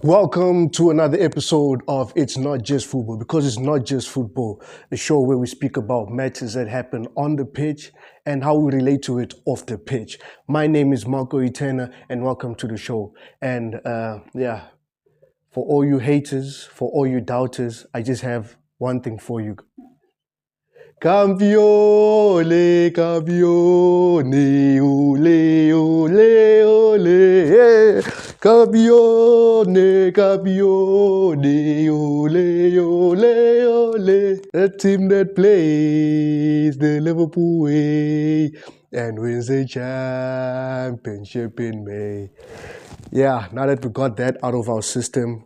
Welcome to another episode of It's Not Just Football, because it's not just football, the show where we speak about matters that happen on the pitch and how we relate to it off the pitch. My name is Marcky, and welcome to the show. For all you haters, for all you doubters, I just have one thing for you. Campione, campione, ole, ole, ole, yeah. Campione, campione, ole, ole, ole. A team that plays the Liverpool way and wins the championship in May. Yeah, now that we got that out of our system,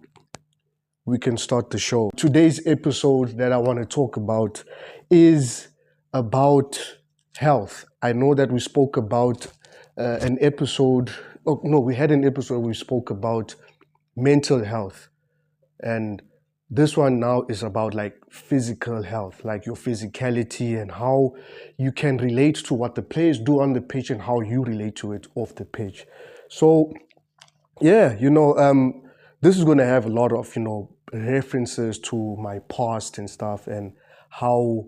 we can start the show. Today's episode that I want to talk about is about health. I know that we spoke about an episode, oh no, we had an episode where we spoke about mental health. And this one now is about like physical health, like your physicality and how you can relate to what the players do on the pitch and how you relate to it off the pitch. So yeah, this is going to have a lot of, references to my past and stuff and how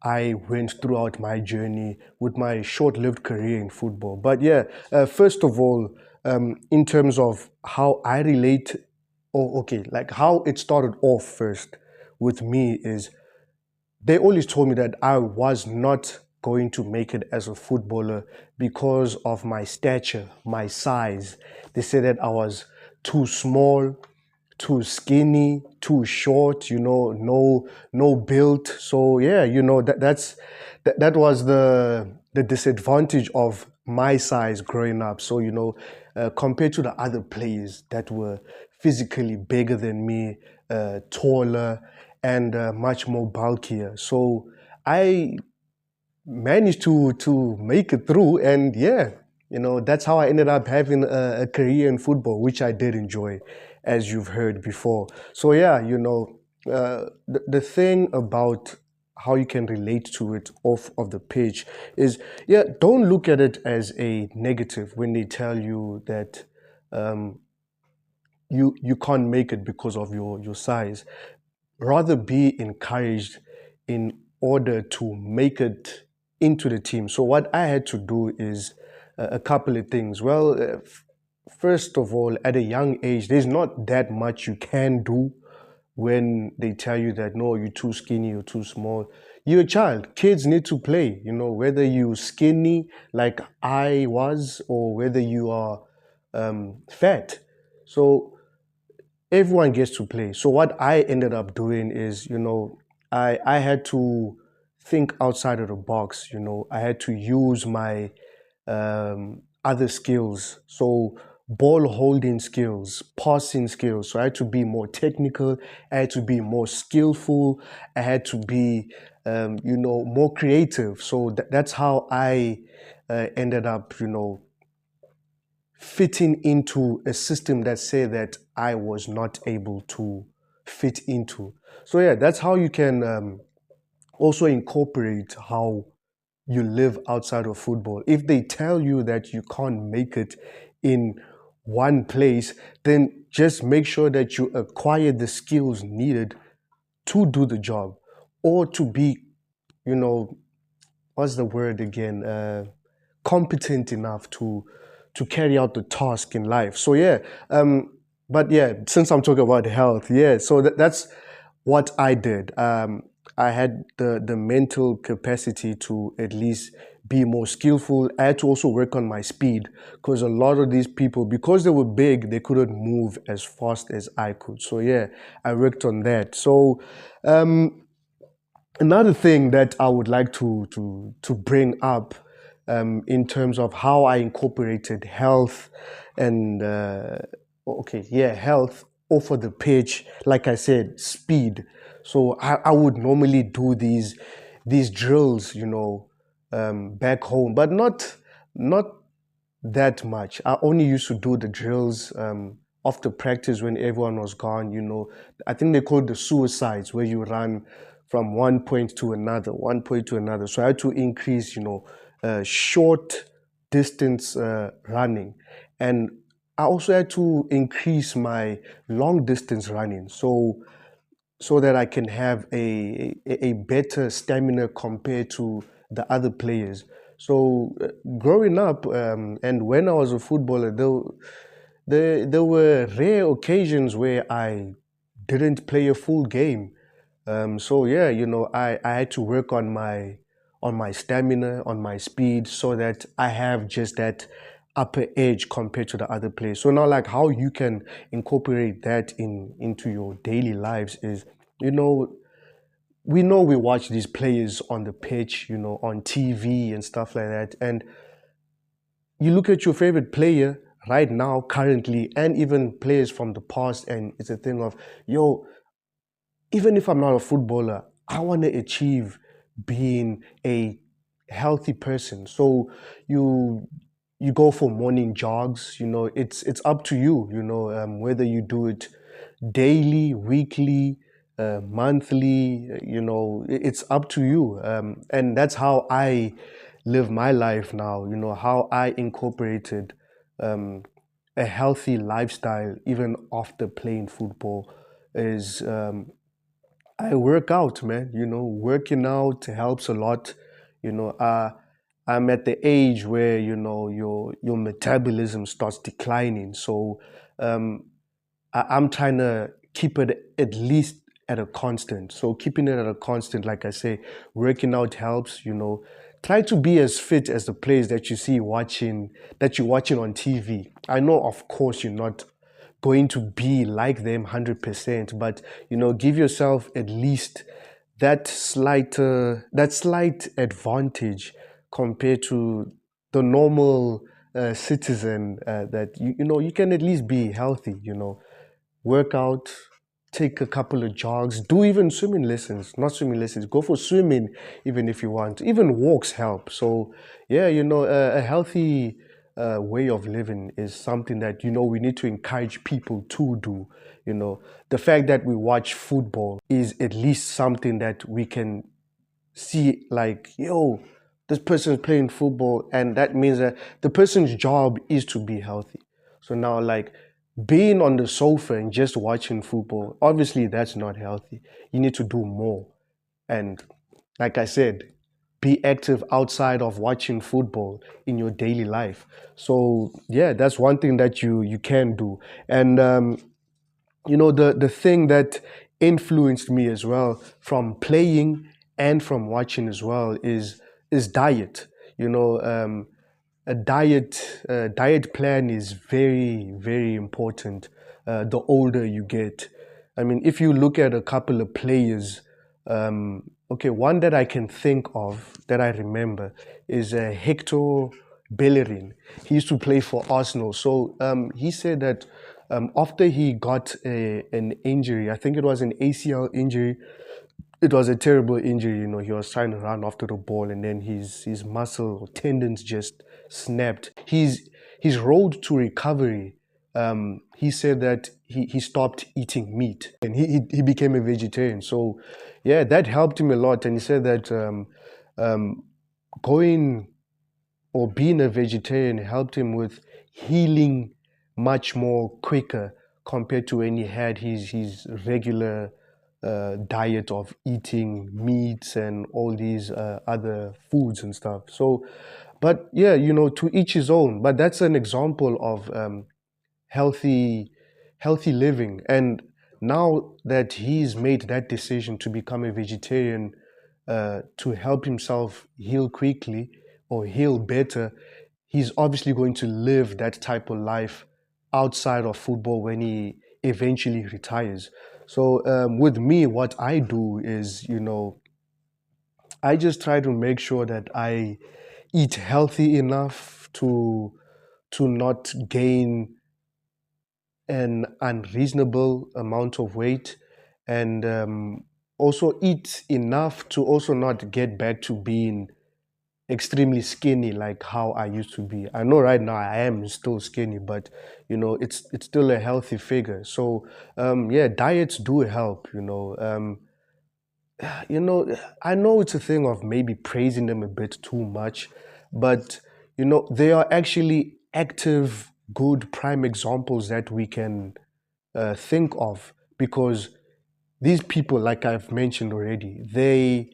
I went throughout my journey with my short-lived career in football. But yeah, first of all, in terms of how I relate, like how it started off first with me is they always told me that I was not going to make it as a footballer because of my stature, my size. They said that I was too small, too skinny, too short, no build. So yeah, that was the disadvantage of my size growing up. So compared to the other players that were physically bigger than me, taller, and much more bulkier. So I managed to make it through, and yeah, that's how I ended up having a career in football, which I did enjoy, as you've heard before. So yeah, the thing about how you can relate to it off of the pitch is, yeah, don't look at it as a negative when they tell you that you can't make it because of your size. Rather be encouraged in order to make it into the team. So what I had to do is a couple of things. Well, first of all, at a young age, there's not that much you can do when they tell you that no, you're too skinny, you're too small. You're a child. Kids need to play, whether you're skinny like I was or whether you are fat. So everyone gets to play. So what I ended up doing is, I had to think outside of the box. I had to use my other skills. So ball holding skills, passing skills. So I had to be more technical. I had to be more skillful. I had to be, more creative. So that's how I ended up, fitting into a system that said that I was not able to fit into. So yeah, that's how you can also incorporate how you live outside of football. If they tell you that you can't make it in one place, then just make sure that you acquire the skills needed to do the job or to be, what's the word again? Competent enough to carry out the task in life. So yeah, but yeah, since I'm talking about health, yeah, so that's what I did. I had the mental capacity to at least be more skillful. I had to also work on my speed because a lot of these people, because they were big, they couldn't move as fast as I could. So yeah, I worked on that. So another thing that I would like to bring up in terms of how I incorporated health and health over the pitch, like I said, speed. So I would normally do these drills, back home, but not that much. I only used to do the drills after practice when everyone was gone. I think they called the suicides, where you run from one point to another, one point to another. So I had to increase, short distance running. And I also had to increase my long distance running, so that I can have a better stamina compared to the other players. So growing up, and when I was a footballer, there were rare occasions where I didn't play a full game. So yeah, I had to work on my stamina, on my speed, so that I have just that upper edge compared to the other players. So now, like, how you can incorporate that into your daily lives is, you know, we know we watch these players on the pitch, on TV and stuff like that, and you look at your favorite player right now, currently, and even players from the past, and it's a thing of, yo, even if I'm not a footballer, I want to achieve being a healthy person. So you you go for morning jogs. It's up to you. Whether you do it daily, weekly, monthly. It's up to you. And that's how I live my life now. How I incorporated um, a healthy lifestyle even after playing football is I work out, man. Working out helps a lot. I'm at the age where your metabolism starts declining. So um, I'm trying to keep it at least at a constant. So keeping it at a constant, like I say, working out helps. Try to be as fit as the players that you're watching on TV. I know, of course, you're not going to be like them 100%, but give yourself at least that slight advantage compared to the normal citizen, that you can at least be healthy. Work out, take a couple of jogs, do even swimming lessons, not swimming lessons, go for swimming even if you want. Even walks help. So, yeah, a healthy way of living is something that, we need to encourage people to do. The fact that we watch football is at least something that we can see, like, yo, this person is playing football, and that means that the person's job is to be healthy. So now, like, being on the sofa and just watching football, obviously that's not healthy. You need to do more. And like I said, be active outside of watching football in your daily life. So yeah, that's one thing that you can do. And the thing that influenced me as well from playing and from watching as well is diet. A diet plan is very, very important the older you get. I mean, if you look at a couple of players, okay, one that I can think of that I remember is Hector Bellerin. He used to play for Arsenal. So he said that after he got an injury, I think it was an ACL injury, it was a terrible injury. He was trying to run after the ball, and then his muscle or tendons just snapped. His road to recovery. He said that he stopped eating meat and he became a vegetarian. So, yeah, that helped him a lot. And he said that going or being a vegetarian helped him with healing much more quicker compared to when he had his regular diet of eating meats and all these other foods and stuff. So, but yeah, to each his own. But that's an example of healthy healthy living. And now that he's made that decision to become a vegetarian, to help himself heal quickly or heal better, he's obviously going to live that type of life outside of football when he eventually retires. So with me, what I do is, I just try to make sure that I eat healthy enough to not gain an unreasonable amount of weight, and also eat enough to also not get back to being extremely skinny like how I used to be. I know right now I am still skinny, but it's still a healthy figure. So yeah, diets do help. I know it's a thing of maybe praising them a bit too much, but they are actually active good prime examples that we can think of, because these people, like I've mentioned already, they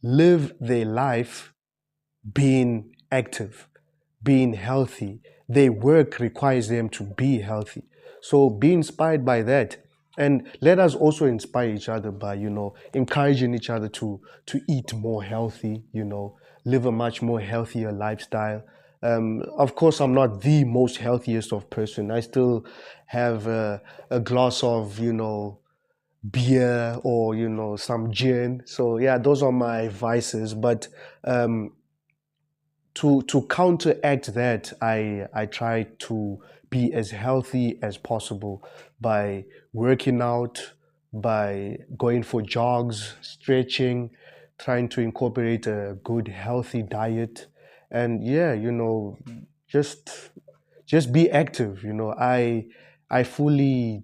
live their life being active, being healthy. Their work requires them to be healthy. So be inspired by that. And let us also inspire each other by, encouraging each other to eat more healthy, live a much more healthier lifestyle. Of course, I'm not the most healthiest of person. I still have a glass of, beer or, some gin. So yeah, those are my vices. But um, to counteract that, I try to be as healthy as possible by working out, by going for jogs, stretching, trying to incorporate a good healthy diet, and yeah, just just be active. I fully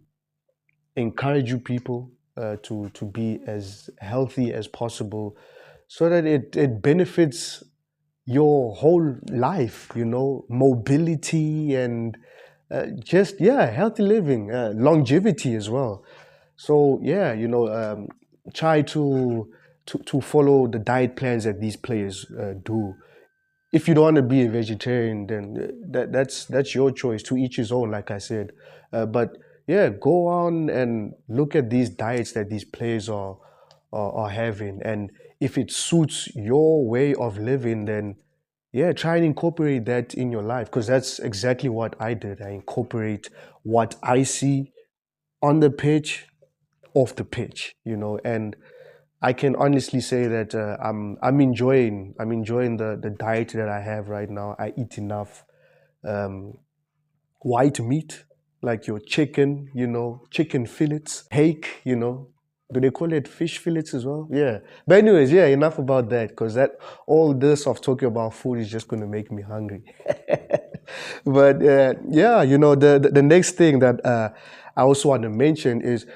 encourage you people to be as healthy as possible, so that it benefits your whole life, mobility and just, yeah, healthy living, longevity as well. So yeah, try to follow the diet plans that these players do. If you don't want to be a vegetarian, then that's your choice. To each his own, like I said. But yeah, go on and look at these diets that these players are having, and if it suits your way of living, then yeah, try and incorporate that in your life, because that's exactly what I did. I incorporate what I see on the pitch, off the pitch, and I can honestly say that I'm enjoying the diet that I have right now. I eat enough um, white meat, like your chicken, chicken fillets, hake, Do they call it fish fillets as well? Yeah. But anyways, yeah, enough about that, because that all this of talking about food is just going to make me hungry. But yeah, the next thing that I also want to mention is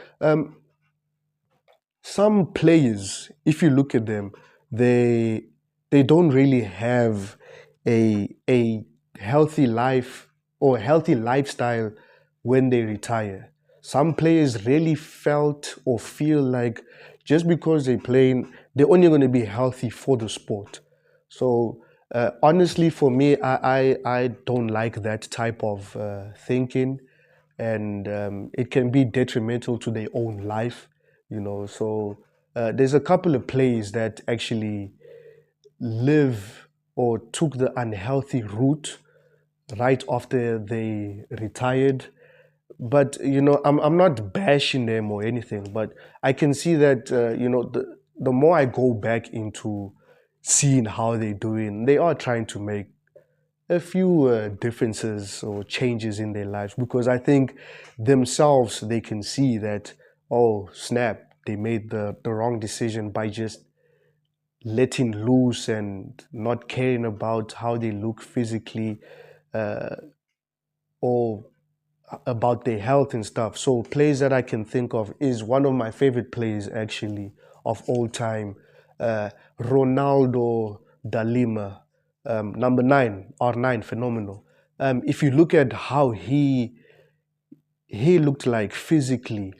some players, if you look at them, they they don't really have a healthy life or healthy lifestyle when they retire. Some players really felt or feel like just because they're playing, they're only going to be healthy for the sport. So honestly, for me, I don't like that type of thinking, and it can be detrimental to their own life, So there's a couple of players that actually live or took the unhealthy route right after they retired. But I'm not bashing them or anything, but I can see that the more I go back into seeing how they're doing, they are trying to make a few differences or changes in their lives, because I think themselves they can see that, oh snap, they made the wrong decision by just letting loose and not caring about how they look physically, or about their health and stuff. So plays that I can think of is one of my favorite plays actually of all time, Ronaldo da Lima, number nine, R9, phenomenal. If you look at how he looked like physically,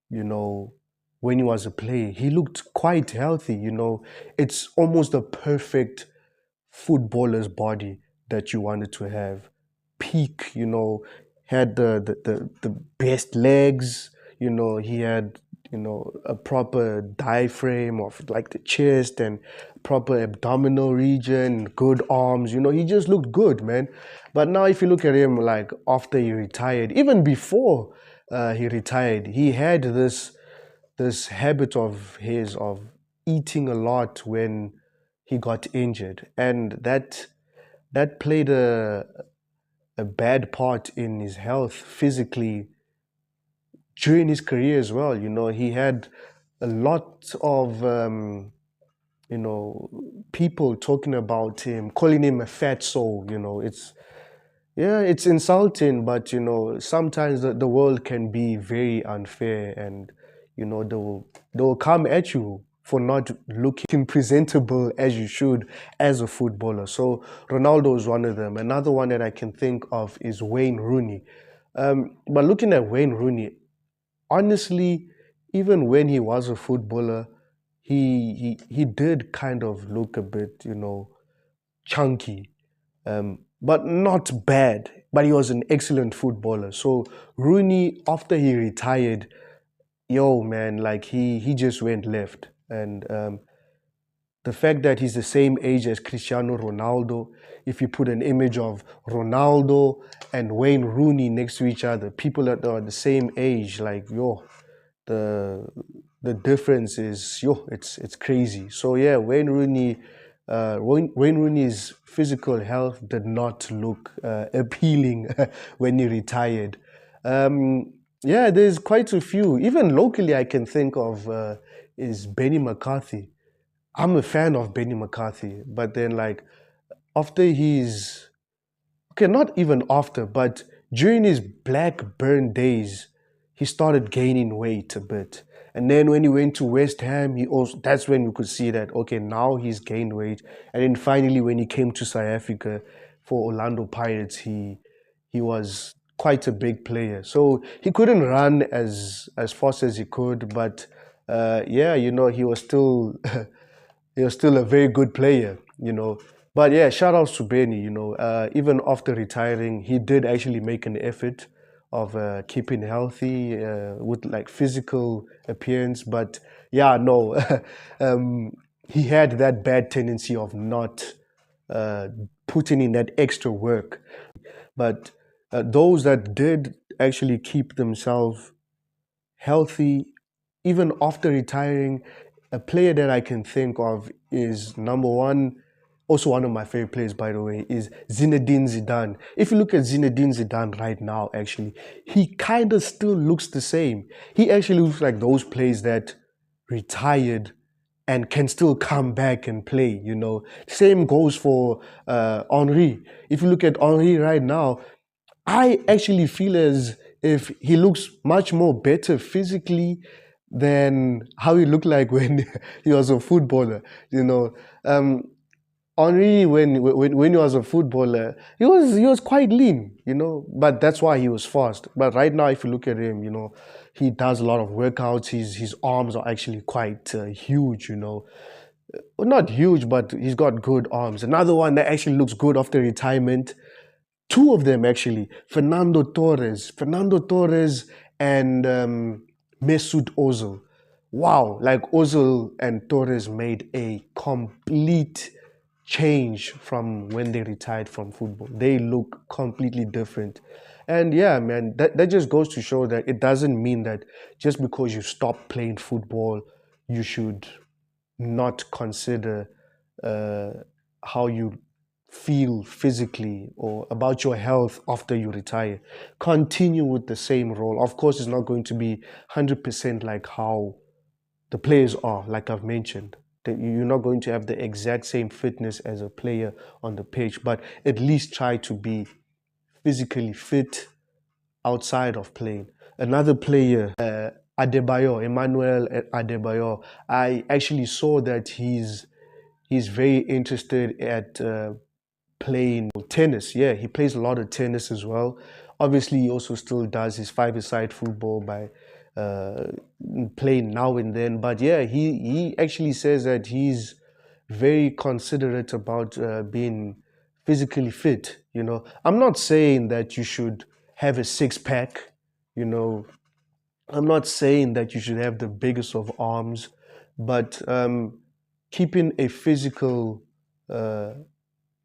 you know, when he was a player, he looked quite healthy. It's almost a perfect footballer's body that you wanted to have. Peak, had the best legs, he had, a proper diaphragm of like the chest and proper abdominal region, good arms, he just looked good, man. But now if you look at him like after he retired, even before he retired, he had this habit of his of eating a lot when he got injured, and that played a bad part in his health physically during his career as well. He had a lot of people talking about him, calling him a fat soul. It's insulting, but sometimes the world can be very unfair, and they'll come at you for not looking presentable as you should as a footballer. So Ronaldo is one of them. Another one that I can think of is Wayne Rooney. But looking at Wayne Rooney, honestly, even when he was a footballer, he did kind of look a bit, chunky, but not bad. But he was an excellent footballer. So Rooney, after he retired, yo man, like he just went left. And the fact that he's the same age as Cristiano Ronaldo, if you put an image of Ronaldo and Wayne Rooney next to each other, people that are the same age, like yo, the the difference is it's crazy. So yeah, Wayne Rooney's physical health did not look appealing when he retired. Yeah, there's quite a few. Even locally, I can think of is Benny McCarthy. I'm a fan of Benny McCarthy, but then like after he's okay, not even after, but during his Blackburn days, he started gaining weight a bit. And then when he went to West Ham, he also that's when we could see that okay, now he's gained weight. And then finally when he came to South Africa for Orlando Pirates, he was quite a big player. So he couldn't run as fast as he could, but yeah, he was still he was still a very good player. But yeah, shout outs to Benny. Even after retiring, he did actually make an effort of keeping healthy with like physical appearance. But yeah, no, he had that bad tendency of not uh, putting in that extra work. But those that did actually keep themselves healthy, even after retiring, a player that I can think of is number one, also one of my favorite players, by the way, is Zinedine Zidane. If you look at Zinedine Zidane right now, actually, he kind of still looks the same. He actually looks like those players that retired and can still come back and play. Same goes for Henri. If you look at Henri right now, I actually feel as if he looks much more better physically than how he looked like when he was a footballer. You know, um, Henri, when he was a footballer, he was quite lean. But that's why he was fast. But right now, if you look at him, he does a lot of workouts. His arms are actually quite huge. Well, not huge, but he's got good arms. Another one that actually looks good after retirement, two of them actually, Fernando Torres and Mesut Ozil. Wow, like Ozil and Torres made a complete change from when they retired from football. They look completely different. And yeah, man, that just goes to show that it doesn't mean that just because you stop playing football, you should not consider uh, how you feel physically or about your health after you retire. Continue with the same role. Of course, it's not going to be 100% like how the players are, like I've mentioned. That you're not going to have the exact same fitness as a player on the pitch, but at least try to be physically fit outside of playing. Another player, Adebayo, Emmanuel Adebayo, I actually saw that he's very interested at playing tennis. Yeah, he plays a lot of tennis as well. Obviously, he also still does his five-a-side football by uh, playing now and then. But yeah, he actually says that he's very considerate about being physically fit. I'm not saying that you should have a six pack. You know, I'm not saying that you should have the biggest of arms, but keeping a physical uh,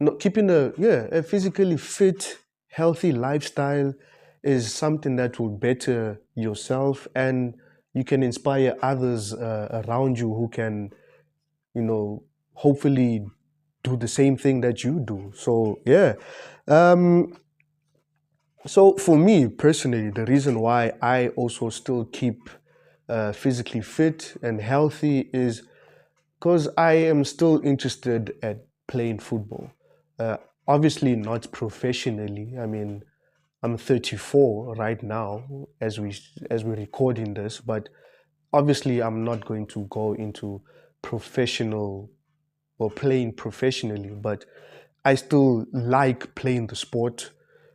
no, keeping a physically fit, healthy lifestyle is something that will better yourself, and you can inspire others around you who can, hopefully do the same thing that you do. So yeah. Um, so for me personally, the reason why I also still keep physically fit and healthy is because I am still interested at playing football. Uh, Obviously not professionally. I mean, I'm 34 right now as we recording this, but obviously I'm not going to go into professional or playing professionally, but I still like playing the sport.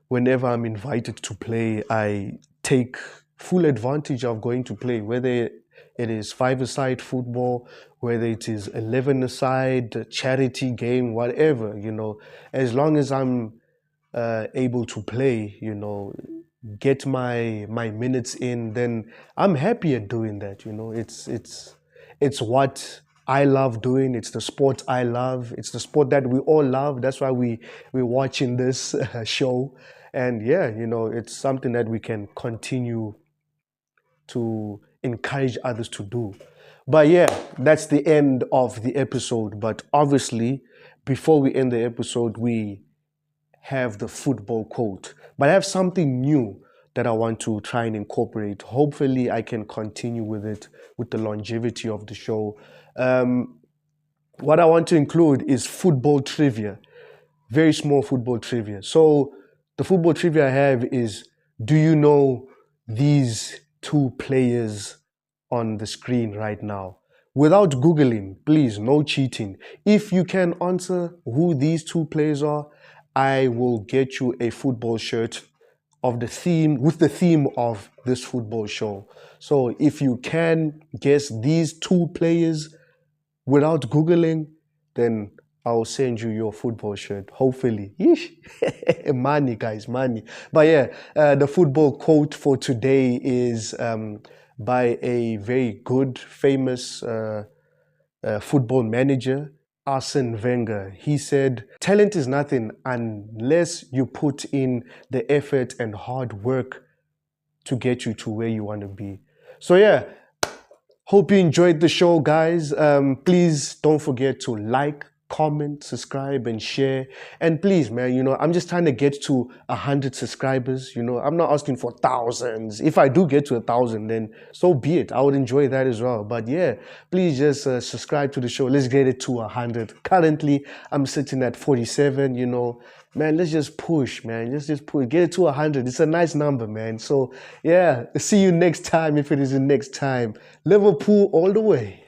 Whenever I'm invited to play, I take full advantage of going to play, whether it is five-a-side football, whether it is 11-a-side, charity game, whatever, as long as I'm able to play, get my minutes in, then I'm happy at doing that. It's what I love doing. It's the sport I love. It's the sport that we all love. That's why we're watching this show. And yeah, it's something that we can continue to encourage others to do. But yeah, that's the end of the episode. But obviously, before we end the episode, we have the football quote. But I have something new that I want to try and incorporate. Hopefully, I can continue with it with the longevity of the show. What I want to include is football trivia, very small football trivia. So, the football trivia I have is, do you know these two players on the screen right now? Without Googling, please, no cheating. If you can answer who these two players are, I will get you a football shirt of the theme, with the theme of this football show. So if you can guess these two players without Googling, then I'll send you your football shirt, hopefully. Yeesh. Money, guys, money. But yeah, the football quote for today is by a very good, famous football manager, Arsene Wenger. He said, talent is nothing unless you put in the effort and hard work to get you to where you want to be. So yeah, hope you enjoyed the show, guys. Please don't forget to like, comment, subscribe, and share. And please, man, I'm just trying to get to 100 subscribers. I'm not asking for thousands. If I do get to 1,000, then so be it. I would enjoy that as well. But yeah, please just subscribe to the show. Let's get it to 100. Currently, I'm sitting at 47, Man, let's just push, man. Let's just push. Get it to 100. It's a nice number, man. So, yeah, see you next time if it is the next time. Liverpool all the way.